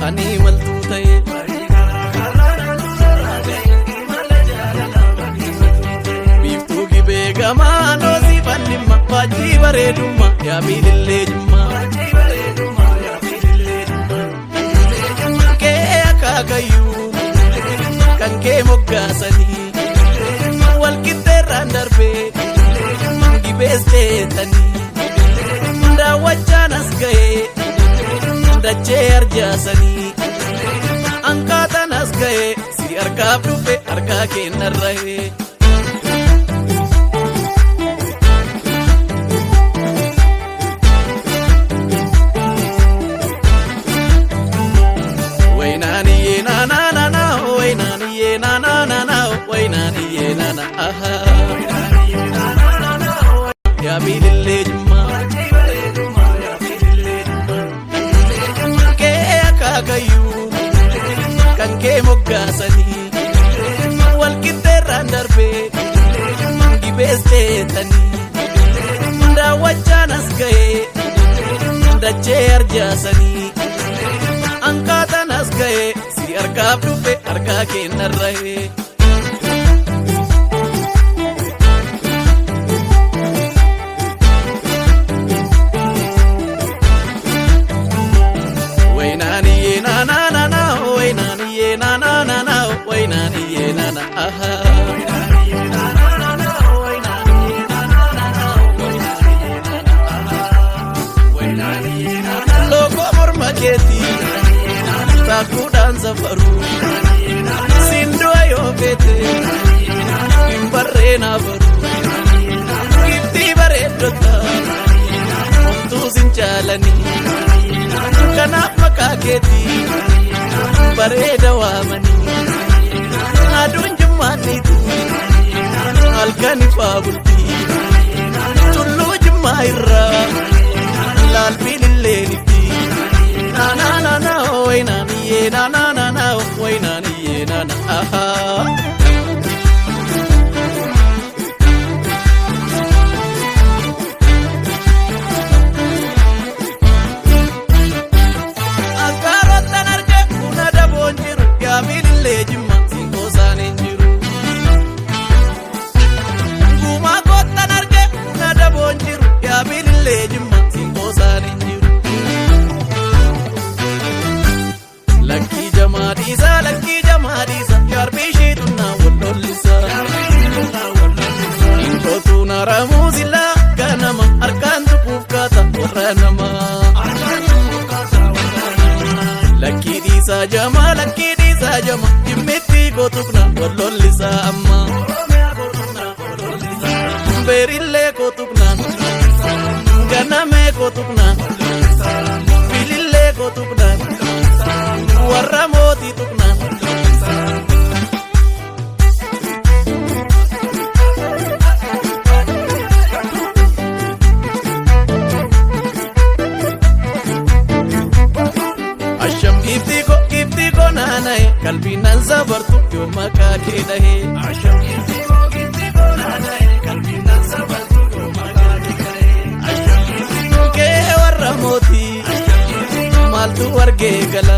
ani maltuu ta'e biiftuu gibee gamaa noosi fannimma waajjii bareedumma yaa biilillee jumma kee akaakayyuu kan kee moggaasanii walqixxeerraan darbee gibees teetanii daawwachaan as ga'ee dachee arjaasanii ankaatan as ga'ee si harkaaf dhufe harkaa kennarra'ee waynaaniyyee naanaanana waynaaniyyee naanaanana waynaaniyyee naana yaa biilillee jummaa kan kee moggaasanii walqixxeerraan darbee gibees teetanii daawwachaan as ga'ee dachee arjaasanii ankaatan as ga'ee si harkaaf dhufe harkaa kennarra'ee waynaaniyyee naanaanana waynaaniyyee naanaanana waynaaniyyee naana lookoo morma keetii taakuudhaan safaruu sindu'a yoo feete hin barreenaa baruu giftii bareeddota homtuu sin jaalanii kanaaf maqaa keetii bareeda waamanii aduun jimmaaniitu halkan ifaa bultii tulluu jimmaa irraa laalbiilillee nitti naanaanana waynaaniyyee naanaanana waynaaniyyee naana biilillee jimma sinkoosaan hin jiru gumaa koottan arge na daboon jiru yaa biilillee jimma sinkoosaan hin jiru lakkii jamaa dhiisa yaarbiishii tunnaa wallolisa inkootuu naaramuu sillaa ganama harkaan tuquuf kaata warra namaa lakkii dhiisaa jamaa jimmitti kootukna wallollisaa amma beerillee kootukna ganamee kootukna bilillee kootukna warra mootii tukna kalbiin nan safartu yoo maqaa kee dhahee kee warra mootii maaltu wargee gala.